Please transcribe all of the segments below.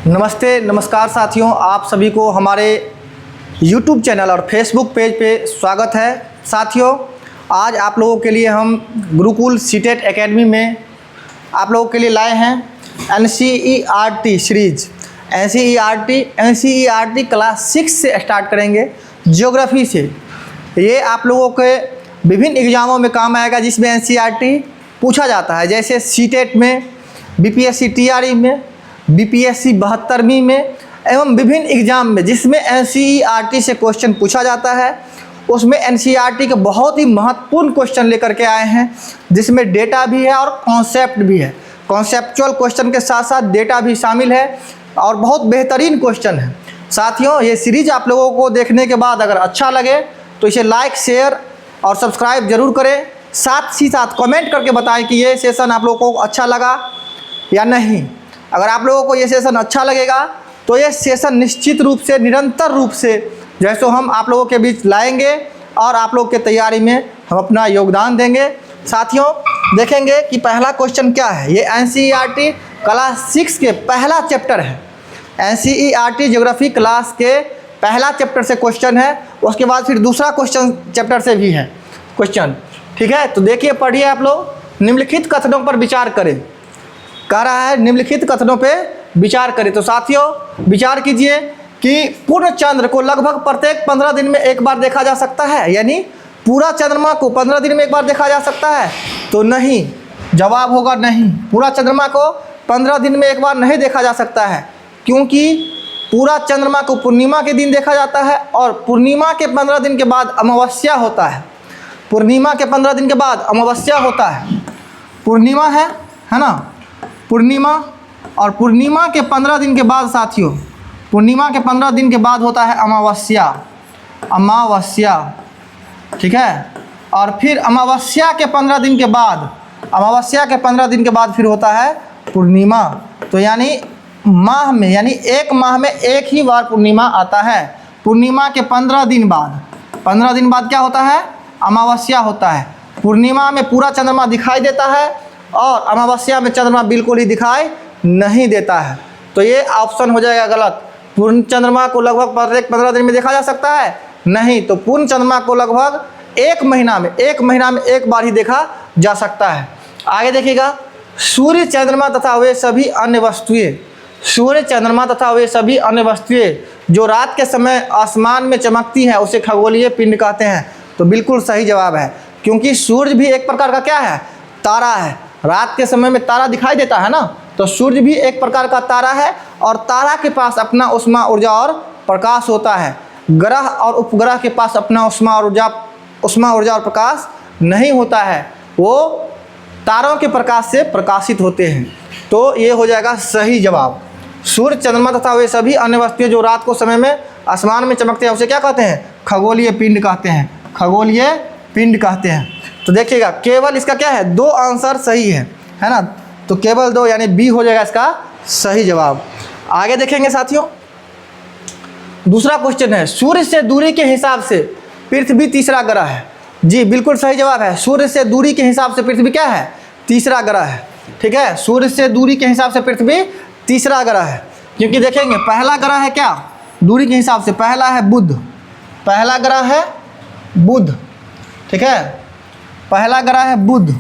नमस्ते नमस्कार साथियों, आप सभी को हमारे YouTube चैनल और Facebook पेज पे स्वागत है। साथियों, आज आप लोगों के लिए हम गुरुकुल सीटेट एकेडमी में आप लोगों के लिए लाए हैं NCERT सीरीज। NCERT क्लास 6 से स्टार्ट करेंगे, ज्योग्राफी से। ये आप लोगों के विभिन्न एग्ज़ामों में काम आएगा जिसमें NCERT पूछा जाता है, जैसे सीटेट में, BPSC TRE में, BPSC 72वीं में एवं विभिन्न एग्ज़ाम में जिसमें NCERT से क्वेश्चन पूछा जाता है। उसमें NCERT के बहुत ही महत्वपूर्ण क्वेश्चन लेकर के आए हैं, जिसमें डेटा भी है और कॉन्सेप्ट भी है। कॉन्सेप्चुअल क्वेश्चन के साथ साथ डेटा भी शामिल है और बहुत बेहतरीन क्वेश्चन है। साथियों, ये सीरीज आप लोगों को देखने के बाद अगर अच्छा लगे तो इसे लाइक, शेयर और सब्सक्राइब जरूर करें। साथ ही साथ कमेंट करके बताएं कि ये सेशन आप लोगों को अच्छा लगा या नहीं। अगर आप लोगों को ये सेशन अच्छा लगेगा तो ये सेशन निश्चित रूप से, निरंतर रूप से जैसो हम आप लोगों के बीच लाएंगे और आप लोग के तैयारी में हम अपना योगदान देंगे। साथियों, देखेंगे कि पहला क्वेश्चन क्या है। ये NCERT क्लास 6 के पहला चैप्टर है। NCERT ज्योग्राफी क्लास के पहला चैप्टर से क्वेश्चन है। उसके बाद फिर दूसरा क्वेश्चन चैप्टर से भी है क्वेश्चन, ठीक है। तो देखिए, पढ़िए आप लोग। निम्नलिखित कथनों पर विचार करें, कह रहा है निम्नलिखित कथनों पे विचार करें। तो साथियों, विचार कीजिए कि पूर्ण चंद्र को लगभग प्रत्येक 15 दिन में एक बार देखा जा सकता है, यानी पूरा चंद्रमा को 15 दिन में एक बार देखा जा सकता है। तो नहीं, जवाब होगा नहीं। पूरा चंद्रमा को 15 दिन में एक बार नहीं देखा जा सकता है, क्योंकि पूरा चंद्रमा को पूर्णिमा के दिन देखा जाता है और पूर्णिमा के 15 दिन के बाद अमावस्या होता है। पूर्णिमा के 15 दिन के बाद अमावस्या होता है। पूर्णिमा है ना, पूर्णिमा, और पूर्णिमा के 15 दिन के बाद साथियों, पूर्णिमा के 15 दिन के बाद होता है अमावस्या। अमावस्या, ठीक है। और फिर अमावस्या के 15 दिन के बाद, अमावस्या के 15 दिन के बाद फिर होता है पूर्णिमा। तो यानी माह में, यानी एक माह में एक ही बार पूर्णिमा आता है। पूर्णिमा के 15 दिन बाद, 15 दिन बाद क्या होता है? अमावस्या होता है। पूर्णिमा में पूरा चंद्रमा दिखाई देता है और अमावस्या में चंद्रमा बिल्कुल ही दिखाई नहीं देता है। तो ये ऑप्शन हो जाएगा गलत। पूर्ण चंद्रमा को लगभग प्रत्येक 15 दिन में देखा जा सकता है, नहीं। तो पूर्ण चंद्रमा को लगभग एक महीना में एक बार ही देखा जा सकता है। आगे देखिएगा, सूर्य, चंद्रमा तथा वे सभी अन्य वस्तुएं, सूर्य, चंद्रमा तथा वे सभी अन्य वस्तुएं जो रात के समय आसमान में चमकती हैं उसे खगोलीय पिंड कहते हैं। तो बिल्कुल सही जवाब है, क्योंकि सूर्य भी एक प्रकार का क्या है? तारा है। रात के समय में तारा दिखाई देता है ना, तो सूर्य भी एक प्रकार का तारा है और तारा के पास अपना उष्मा, ऊर्जा और प्रकाश होता है। ग्रह और उपग्रह के पास अपना उष्मा, ऊर्जा और प्रकाश नहीं होता है, वो तारों के प्रकाश से प्रकाशित होते हैं। तो ये हो जाएगा सही जवाब। सूर्य, चंद्रमा तथा वे सभी अन्य वस्तुएं जो रात को समय में आसमान में चमकते हैं उसे क्या कहते हैं? खगोलीय पिंड कहते हैं। खगोलीय पिंड कहते हैं। तो देखिएगा, केवल इसका क्या है? 2 आंसर सही है ना। तो केवल 2 यानी बी हो जाएगा इसका सही जवाब। आगे देखेंगे साथियों, दूसरा क्वेश्चन है, सूर्य से दूरी के हिसाब से पृथ्वी तीसरा ग्रह है। जी बिल्कुल सही जवाब है। सूर्य से दूरी के हिसाब से पृथ्वी क्या है? तीसरा ग्रह है, ठीक है। सूर्य से दूरी के हिसाब से पृथ्वी तीसरा ग्रह है, क्योंकि देखेंगे पहला ग्रह है क्या दूरी के हिसाब से? पहला है बुध। पहला ग्रह है बुध, ठीक है। पहला ग्रह है बुध,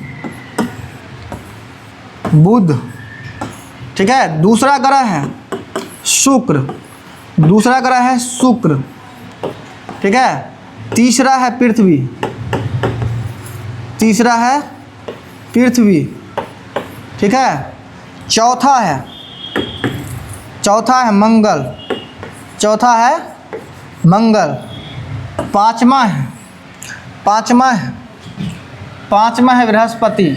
ठीक है। दूसरा ग्रह है शुक्र, दूसरा ग्रह है शुक्र, ठीक है। तीसरा है पृथ्वी, तीसरा है पृथ्वी, ठीक है। चौथा है मंगल, चौथा है मंगल। पांचवा है बृहस्पति,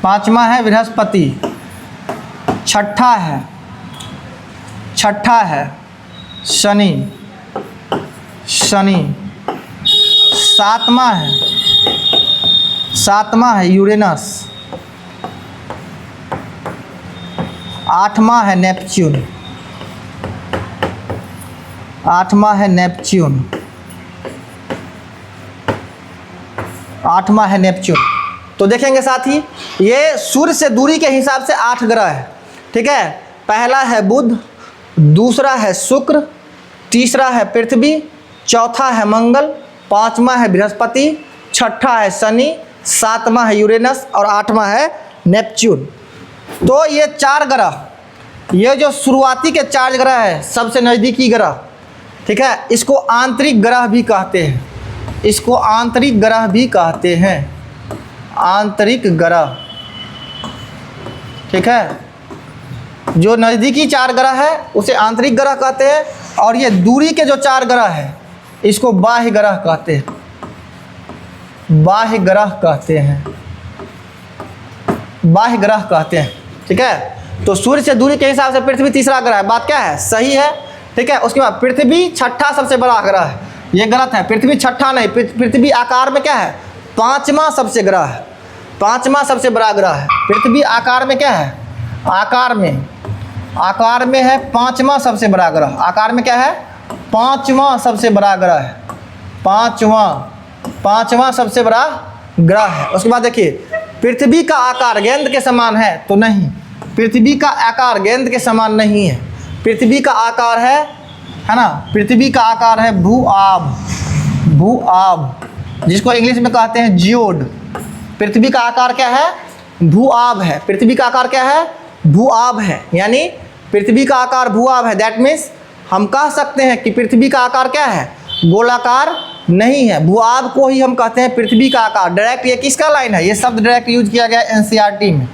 पांचवा है बृहस्पति। छठा है शनि, सातवां है यूरेनस। आठवां है नेपच्यून, तो देखेंगे साथी, ये सूर्य से दूरी के हिसाब से 8 ग्रह है, ठीक है। पहला है बुध, दूसरा है शुक्र, तीसरा है पृथ्वी, चौथा है मंगल, पांचवा है बृहस्पति, छठा है शनि, सातवां है यूरेनस और आठवां है नेपच्यून। तो ये 4 ग्रह, ये जो शुरुआती के 4 ग्रह है, सबसे नज़दीकी ग्रह, ठीक है, इसको आंतरिक ग्रह भी कहते हैं, इसको आंतरिक ग्रह भी कहते हैं, आंतरिक ग्रह, ठीक है। जो नज़दीकी 4 ग्रह है उसे आंतरिक ग्रह कहते हैं, और ये दूरी के जो 4 ग्रह है इसको बाह्य ग्रह कहते हैं, बाह्य ग्रह कहते हैं, बाह्य ग्रह कहते हैं, ठीक है। तो सूर्य से दूरी के हिसाब से पृथ्वी तीसरा ग्रह है, बात क्या है, सही है, ठीक है। उसके बाद पृथ्वी छठा सबसे बड़ा ग्रह है, ये गलत है, पृथ्वी छठा नहीं, पृथ्वी आकार में क्या है, 5वां सबसे ग्रह है, 5वां सबसे बड़ा ग्रह है। पृथ्वी आकार में क्या है, आकार में है 5वां सबसे बड़ा ग्रह, आकार में क्या है, 5वां सबसे बड़ा ग्रह है, 5वां सबसे बड़ा ग्रह है। उसके बाद देखिए, पृथ्वी का आकार गेंद के समान है, तो नहीं, पृथ्वी का आकार गेंद के समान नहीं है, पृथ्वी का आकार है ना, पृथ्वी का आकार है भू-आब, जिसको इंग्लिश में कहते हैं जियोड। पृथ्वी का आकार क्या है, भू-आब है, पृथ्वी का आकार क्या है, भू-आब है, यानी पृथ्वी का आकार भू-आब है। दैट मीन्स हम कह सकते हैं कि पृथ्वी का आकार क्या है, गोलाकार नहीं है, भू-आब को ही हम कहते हैं पृथ्वी का आकार। डायरेक्ट ये किसका लाइन है, ये शब्द डायरेक्ट यूज किया गया एनसीईआरटी में।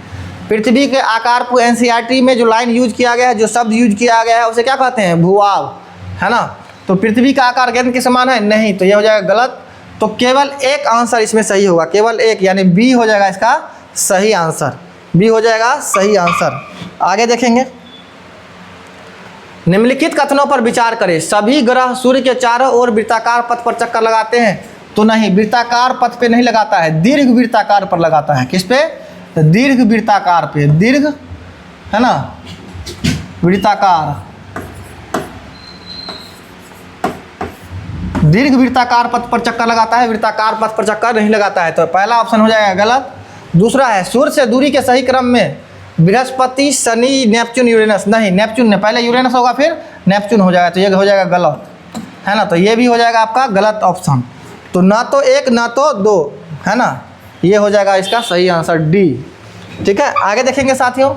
पृथ्वी के आकार को एनसीईआरटी में जो लाइन यूज किया गया है, जो शब्द यूज किया गया है, उसे क्या कहते हैं, भू-आब, है ना। तो पृथ्वी का आकार गेंद के समान है, नहीं, तो ये हो जाएगा गलत। तो केवल एक आंसर इसमें सही होगा, केवल एक, यानी बी हो जाएगा इसका सही आंसर, बी हो जाएगा सही आंसर। आगे देखेंगे, निम्नलिखित कथनों पर विचार करें, सभी ग्रह सूर्य के चारों ओर वृत्ताकार पथ पर चक्कर लगाते हैं, तो नहीं, वृत्ताकार पथ पे नहीं लगाता है, दीर्घ वृत्ताकार पर लगाता है। किस पे, तो दीर्घ वृत्ताकार पे, दीर्घ, है ना, वृत्ताकार, दीर्घ वृत्ताकार पथ पर चक्कर लगाता है, वृत्ताकार पथ पर चक्कर नहीं लगाता है। तो पहला ऑप्शन हो जाएगा गलत। दूसरा है, सूर्य से दूरी के सही क्रम में बृहस्पति, शनि, नेपच्यून, यूरेनस, नहीं, नेपच्यून ने पहले यूरेनस होगा फिर नेपच्यून हो जाएगा, तो ये हो जाएगा गलत, है ना। तो ये भी हो जाएगा आपका गलत ऑप्शन। तो ना तो 1 ना तो 2, है ना, ये हो जाएगा इसका सही आंसर डी, ठीक है। आगे देखेंगे साथियों,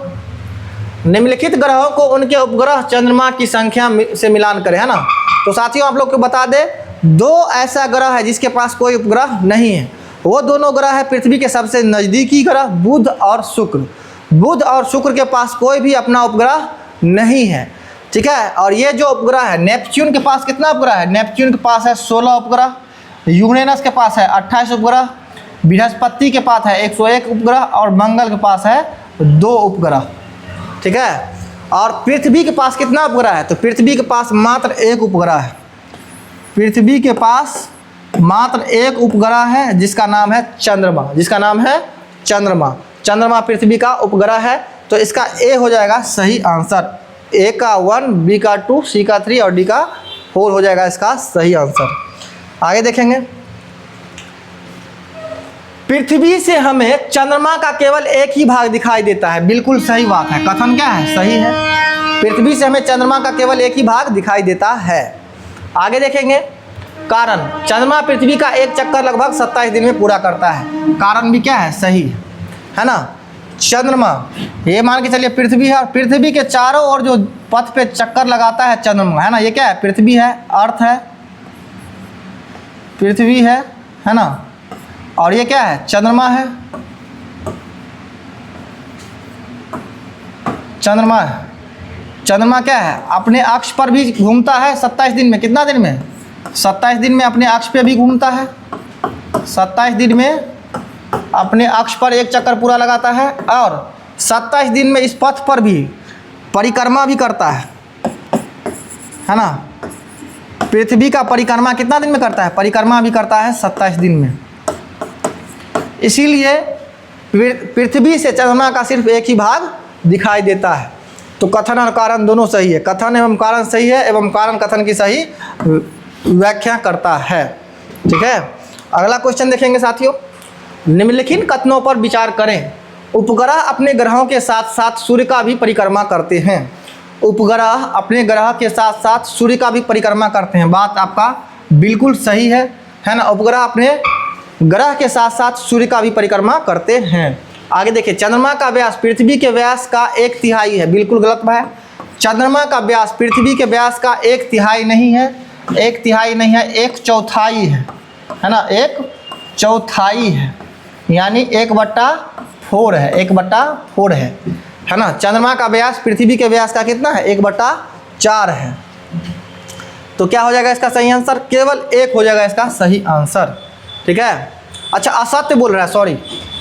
निम्नलिखित ग्रहों को उनके उपग्रह चंद्रमा की संख्या से मिलान करें, है ना। तो साथियों आप लोग को बता दें, 2 ऐसा ग्रह है जिसके पास कोई उपग्रह नहीं है, वो दोनों ग्रह है पृथ्वी के सबसे नज़दीकी ग्रह बुध और शुक्र। बुध और शुक्र के पास कोई भी अपना उपग्रह नहीं है, ठीक है। और ये जो उपग्रह है, नेपच्यून के पास कितना उपग्रह है, नेपच्यून के पास है 16 उपग्रह, यूरेनस के पास है 28 उपग्रह, बृहस्पति के पास है 101 उपग्रह और मंगल के पास है 2 उपग्रह, ठीक है। और पृथ्वी के पास कितना उपग्रह है, तो पृथ्वी के पास मात्र 1 उपग्रह है, पृथ्वी के पास मात्र 1 उपग्रह है जिसका नाम है चंद्रमा, जिसका नाम है चंद्रमा। चंद्रमा पृथ्वी का उपग्रह है, तो इसका ए हो जाएगा सही आंसर। ए का 1, बी का 2, सी का 3 और डी का 4 हो जाएगा इसका सही आंसर। आगे देखेंगे, पृथ्वी से हमें चंद्रमा का केवल एक ही भाग दिखाई देता है, बिल्कुल सही बात है, कथन क्या है, सही है। पृथ्वी से हमें चंद्रमा का केवल एक ही भाग दिखाई देता है। आगे देखेंगे, कारण, चंद्रमा पृथ्वी का एक चक्कर लगभग 27 दिन में पूरा करता है, कारण भी क्या है, सही है ना। चंद्रमा, ये मान के चलिए पृथ्वी है और पृथ्वी के चारों ओर जो पथ पे चक्कर लगाता है चंद्रमा, है ना, ये क्या है, पृथ्वी है, अर्थ है, पृथ्वी है ना, और ये क्या है, चंद्रमा है, चंद्रमा है। चंद्रमा क्या है, अपने अक्ष पर भी घूमता है 27 दिन में, कितना दिन में, 27 दिन में अपने अक्ष पे भी घूमता है, 27 दिन में अपने अक्ष पर एक चक्कर पूरा लगाता है, और 27 दिन में इस पथ पर भी परिक्रमा भी करता है ना। पृथ्वी का परिक्रमा कितना दिन में करता है, परिक्रमा भी करता है 27 दिन में। इसीलिए पृथ्वी से चंद्रमा का सिर्फ एक ही भाग दिखाई देता है। तो कथन और कारण दोनों सही है, कथन एवं कारण सही है एवं कारण कथन की सही व्याख्या करता है, ठीक है। अगला क्वेश्चन देखेंगे साथियों, निम्नलिखित कथनों पर विचार करें। उपग्रह अपने ग्रहों के साथ साथ सूर्य का भी परिक्रमा करते हैं। उपग्रह अपने ग्रह के साथ साथ सूर्य का भी परिक्रमा करते हैं। बात आपका बिल्कुल सही है ना। उपग्रह अपने ग्रह के साथ साथ सूर्य का भी परिक्रमा करते हैं। आगे देखिए, चंद्रमा का व्यास पृथ्वी के व्यास का 1/3 है। बिल्कुल गलत है। चंद्रमा का व्यास पृथ्वी के व्यास का 1/3 नहीं है, 1/3 नहीं है, 1/4 है ना, 1/4 है, यानी 1/4 है, 1/4 है ना। चंद्रमा का व्यास पृथ्वी के व्यास का कितना है? 1/4 है। तो क्या हो जाएगा इसका सही आंसर? केवल 1 हो जाएगा इसका सही आंसर। ठीक है। अच्छा, असत्य बोल रहा है, सॉरी,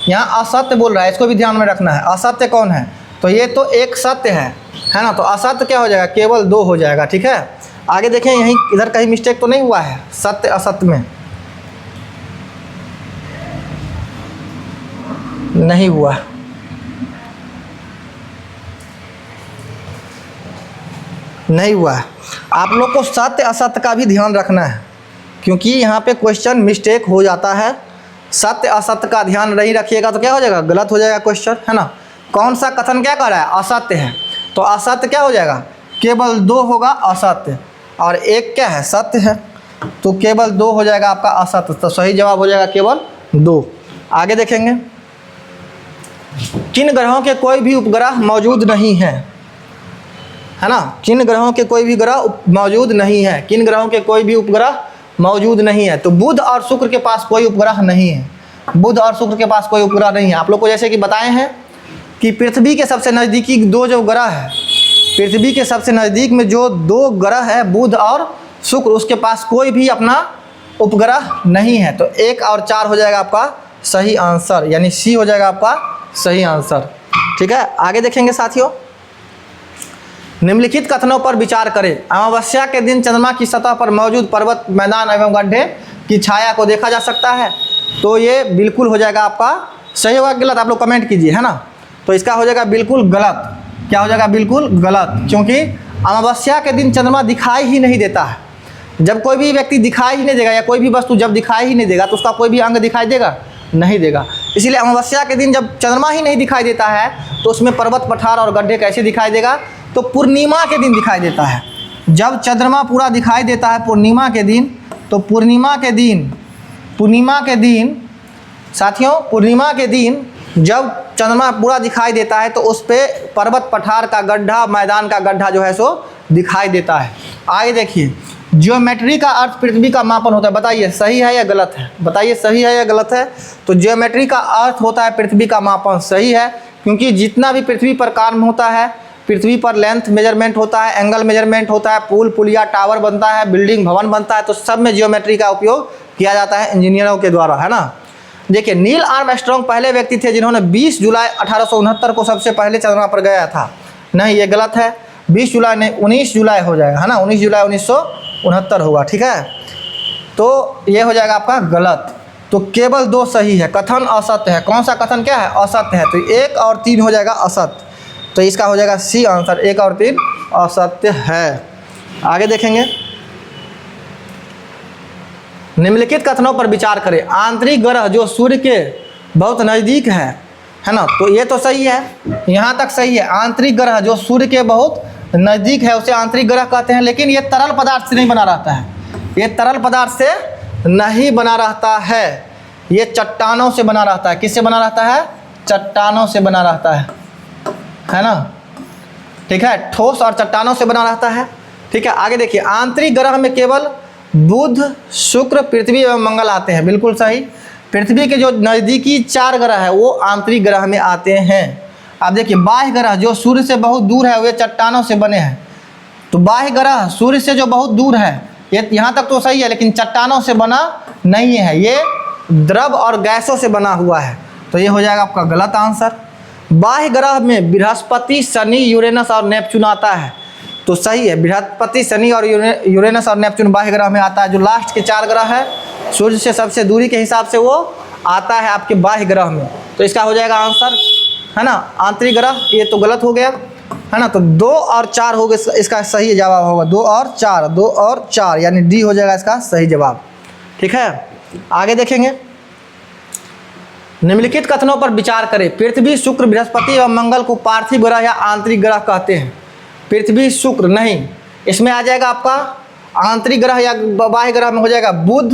यहाँ असत्य बोल रहा है, इसको भी ध्यान में रखना है। असत्य कौन है? तो ये तो एक सत्य है ना। तो असत्य क्या हो जाएगा? केवल 2 हो जाएगा। ठीक है। आगे देखें, यहीं इधर कहीं मिस्टेक तो नहीं हुआ है सत्य असत्य में? नहीं हुआ। नहीं हुआ। आप लोग को सत्य असत्य का भी ध्यान रखना है, क्योंकि यहाँ पे क्वेश्चन मिस्टेक हो जाता है। सत्य असत्य का ध्यान नहीं रखिएगा तो क्या हो जाएगा? गलत हो जाएगा क्वेश्चन, है ना। कौन सा कथन क्या कर रहा है? असत्य है। तो असत्य क्या हो जाएगा? केवल 2 होगा असत्य, और 1 क्या है? सत्य है। तो केवल 2 हो जाएगा आपका असत्य। तो सही जवाब हो जाएगा केवल 2। आगे देखेंगे, किन ग्रहों के कोई भी उपग्रह मौजूद नहीं है ना। किन ग्रहों के कोई भी ग्रह मौजूद नहीं है। किन ग्रहों के कोई भी उपग्रह मौजूद नहीं है। तो बुध और शुक्र के पास कोई उपग्रह नहीं है। बुध और शुक्र के पास कोई उपग्रह नहीं है। आप लोग को जैसे कि बताए हैं कि पृथ्वी के सबसे नज़दीकी 2 जो ग्रह है, पृथ्वी के सबसे नज़दीक में जो 2 ग्रह है बुध और शुक्र, उसके पास कोई भी अपना उपग्रह नहीं है। तो 1 और 4 हो जाएगा आपका सही आंसर, यानी सी हो जाएगा आपका सही आंसर। ठीक है। आगे देखेंगे साथियों, निम्नलिखित कथनों पर विचार करें। अमावस्या के दिन चंद्रमा की सतह पर मौजूद पर्वत, मैदान एवं गड्ढे की छाया को देखा जा सकता है। तो ये बिल्कुल हो जाएगा आपका सही होगा गलत? आप लोग कमेंट कीजिए, है ना। तो इसका हो जाएगा बिल्कुल गलत। क्या हो जाएगा? बिल्कुल गलत, क्योंकि अमावस्या के दिन चंद्रमा दिखाई ही नहीं देता है। जब कोई भी व्यक्ति दिखाई ही नहीं देगा, या कोई भी वस्तु जब दिखाई ही नहीं देगा, तो उसका कोई भी अंग दिखाई देगा? नहीं देगा। इसीलिए अमावस्या के दिन जब चंद्रमा ही नहीं दिखाई देता है, तो उसमें पर्वत, पठार और गड्ढे कैसे दिखाई देगा? तो पूर्णिमा के दिन दिखाई देता है। जब चंद्रमा पूरा दिखाई देता है पूर्णिमा के दिन, तो पूर्णिमा के दिन साथियों, पूर्णिमा के दिन जब चंद्रमा पूरा दिखाई देता है, तो उस पर पर्वत, पठार का गड्ढा, मैदान का गड्ढा जो है सो दिखाई देता है। आगे देखिए, ज्योमेट्री का अर्थ पृथ्वी का मापन होता है। बताइए सही है या गलत है? बताइए सही है या गलत है? तो ज्योमेट्री का अर्थ होता है पृथ्वी का मापन। सही है, क्योंकि जितना भी पृथ्वी पर काम होता है, पृथ्वी पर लेंथ मेजरमेंट होता है, एंगल मेजरमेंट होता है, पुल, पुलिया, टावर बनता है, बिल्डिंग, भवन बनता है, तो सब में ज्योमेट्री का उपयोग किया जाता है इंजीनियरों के द्वारा, है ना। देखिए, नील आर्मस्ट्रांग पहले व्यक्ति थे जिन्होंने 20 जुलाई 1869 को सबसे पहले चंद्रमा पर गया था। नहीं, ये गलत है। 20 जुलाई नहीं, 19 जुलाई हो जाएगा, है ना। 19 जुलाई 1969 होगा। ठीक है। तो ये हो जाएगा आपका गलत। तो केवल 2 सही है। कथन असत्य है। कौन सा कथन क्या है? असत्य है। तो 1 और 3 हो जाएगा असत्य। तो इसका हो जाएगा सी आंसर। 1 और 3 असत्य है। आगे देखेंगे, निम्नलिखित कथनों पर विचार करें। आंतरिक ग्रह जो सूर्य के बहुत नज़दीक है ना। तो ये तो सही है, यहाँ तक सही है। आंतरिक ग्रह जो सूर्य के बहुत नज़दीक है उसे आंतरिक ग्रह कहते हैं। लेकिन ये तरल पदार्थ से नहीं बना रहता है। ये तरल पदार्थ से नहीं बना रहता है। ये चट्टानों से बना रहता है। किससे बना रहता है? चट्टानों से बना रहता है ना। ठीक है, ठोस और चट्टानों से बना रहता है। ठीक है। आगे देखिए, आंतरिक ग्रह में केवल बुध, शुक्र, पृथ्वी एवं मंगल आते हैं। बिल्कुल सही। पृथ्वी के जो नज़दीकी 4 ग्रह है वो आंतरिक ग्रह में आते हैं। अब देखिए, बाह्य ग्रह जो सूर्य से बहुत दूर है वे चट्टानों से बने हैं। तो बाह्य ग्रह सूर्य से जो बहुत दूर है, ये यहाँ तक तो सही है, लेकिन चट्टानों से बना नहीं है। ये द्रव और गैसों से बना हुआ है। तो ये हो जाएगा आपका गलत आंसर। बाह्य ग्रह में बृहस्पति, शनि, यूरेनस और नेपच्यून आता है। तो सही है, बृहस्पति, शनि और यूरेनस और नेपच्यून बाह्य ग्रह में आता है। जो लास्ट के 4 ग्रह है, सूर्य से सबसे दूरी के हिसाब से वो आता है आपके बाह्य ग्रह में। तो इसका हो जाएगा आंसर, है ना, आंतरिक ग्रह। ये तो गलत हो गया, है ना। तो 2 और 4 हो गए, इसका सही जवाब होगा 2 और 4। 2 और 4 यानी डी हो जाएगा इसका सही जवाब। ठीक है। आगे देखेंगे, निम्नलिखित कथनों पर विचार करें। पृथ्वी, शुक्र, बृहस्पति एवं मंगल को पार्थिव ग्रह या आंतरिक ग्रह कहते हैं। पृथ्वी, शुक्र नहीं, इसमें आ जाएगा आपका आंतरिक ग्रह या बाह्य ग्रह में हो जाएगा बुध,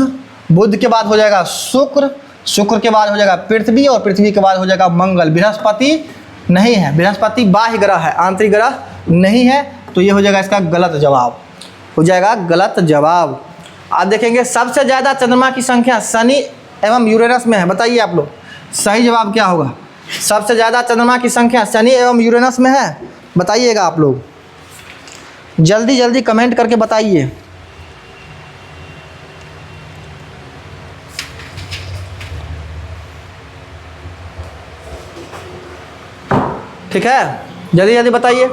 बुध के बाद हो जाएगा शुक्र, शुक्र के बाद हो जाएगा पृथ्वी और पृथ्वी के बाद हो जाएगा मंगल। बृहस्पति नहीं है, बृहस्पति बाह्य ग्रह है, आंतरिक ग्रह नहीं है, तो ये हो जाएगा इसका गलत जवाब, हो जाएगा गलत जवाब। आज देखेंगे सबसे ज़्यादा चंद्रमा की संख्या शनि एवं यूरेनस में है। बताइए आप लोग सही जवाब क्या होगा? सबसे ज़्यादा चंद्रमा की संख्या शनि एवं यूरेनस में है। बताइएगा आप लोग, जल्दी जल्दी कमेंट करके बताइए। ठीक है, जल्दी जल्दी बताइए।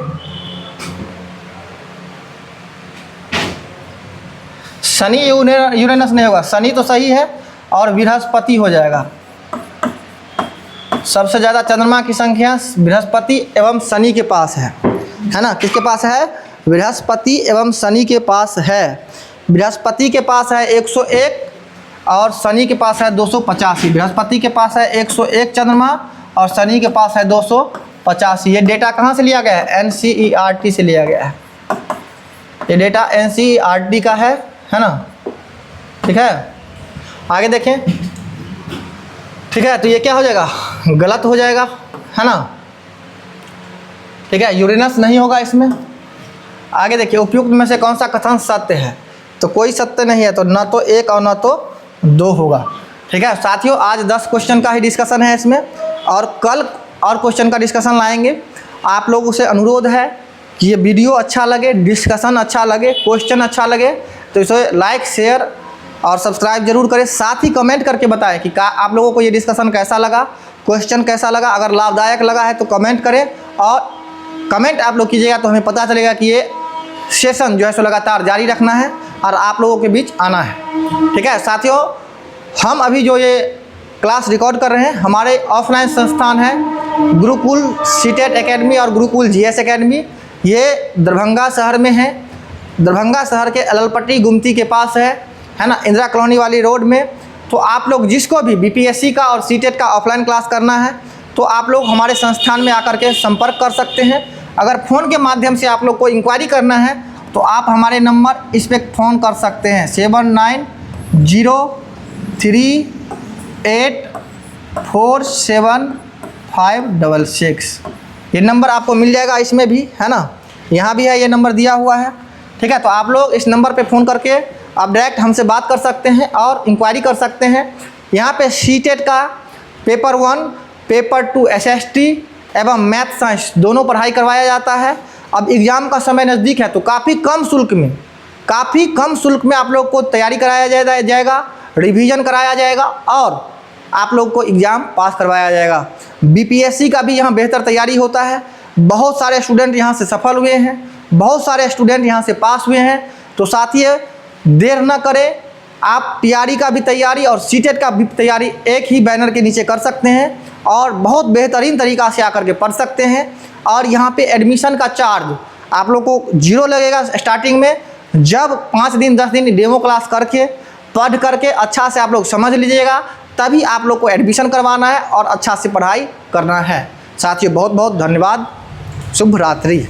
शनि यूरेनस नहीं होगा, शनि तो सही है और बृहस्पति हो जाएगा। सबसे ज़्यादा चंद्रमा की संख्या बृहस्पति एवं शनि के पास है ना? किसके पास है? बृहस्पति एवं शनि के पास है। बृहस्पति के पास है 101 और शनि के पास है 285। बृहस्पति के पास है 101 चंद्रमा और शनि के पास है 285। ये डेटा कहाँ से लिया गया है? NCERT से लिया गया है। ये डेटा NCERT का है ना? ठीक है, आगे देखें। ठीक है, तो ये क्या हो जाएगा? गलत हो जाएगा, है ना? ठीक है, यूरेनस नहीं होगा इसमें। आगे देखिए, उपयुक्त में से कौन सा कथन सत्य है? तो कोई सत्य नहीं है, तो ना तो 1 और ना तो 2 होगा। ठीक है साथियों, आज 10 क्वेश्चन का ही डिस्कशन है इसमें, और कल और क्वेश्चन का डिस्कशन लाएंगे। आप लोगों से अनुरोध है कि ये वीडियो अच्छा लगे, डिस्कशन अच्छा लगे, क्वेश्चन अच्छा लगे तो इसे लाइक, शेयर और सब्सक्राइब जरूर करें। साथ ही कमेंट करके बताएं कि आप लोगों को ये डिस्कशन कैसा लगा, क्वेश्चन कैसा लगा। अगर लाभदायक लगा है तो कमेंट करें, और कमेंट आप लोग कीजिएगा तो हमें पता चलेगा कि ये सेशन जो है सो लगातार जारी रखना है और आप लोगों के बीच आना है। ठीक है साथियों, हम अभी जो ये क्लास रिकॉर्ड कर रहे हैं, हमारे ऑफलाइन संस्थान है गुरुकुल सीटेट एकेडमी और गुरुकुल GS एकेडमी। ये दरभंगा शहर में है, दरभंगा शहर के अललपट्टी गुमती के पास है ना, इंदिरा कॉलोनी वाली रोड में। तो आप लोग जिसको भी BPSC का और सीटेट का ऑफलाइन क्लास करना है तो आप लोग हमारे संस्थान में आकर के संपर्क कर सकते हैं। अगर फ़ोन के माध्यम से आप लोग को इंक्वायरी करना है तो आप हमारे नंबर इस पर फ़ोन कर सकते हैं 7903847566। ये नंबर आपको मिल जाएगा, इसमें भी है ना, यहाँ भी है, ये नंबर दिया हुआ है। ठीक है, तो आप लोग इस नंबर पे फ़ोन करके आप डायरेक्ट हमसे बात कर सकते हैं और इंक्वायरी कर सकते हैं। यहाँ पे सीटेट का पेपर 1, पेपर 2 SST एवं मैथ साइंस दोनों पढ़ाई करवाया जाता है। अब एग्ज़ाम का समय नज़दीक है तो काफ़ी कम शुल्क में आप लोग को तैयारी कराया जाएगा, रिवीजन कराया जाएगा और आप लोग को एग्ज़ाम पास करवाया जाएगा। BPSC का भी यहाँ बेहतर तैयारी होता है। बहुत सारे स्टूडेंट यहाँ से सफल हुए हैं, बहुत सारे स्टूडेंट यहाँ से पास हुए हैं। तो साथियों, देर न करें, आप TRE का भी तैयारी और सीटेट का भी तैयारी एक ही बैनर के नीचे कर सकते हैं और बहुत बेहतरीन तरीक़ा से आकर के पढ़ सकते हैं। और यहाँ पे एडमिशन का चार्ज आप लोग को 0 लगेगा स्टार्टिंग में। जब 5 दिन 10 दिन डेमो क्लास करके पढ़ करके अच्छा से आप लोग समझ लीजिएगा, तभी आप लोग को एडमिशन करवाना है और अच्छा से पढ़ाई करना है। साथियों बहुत बहुत धन्यवाद, शुभ रात्रि।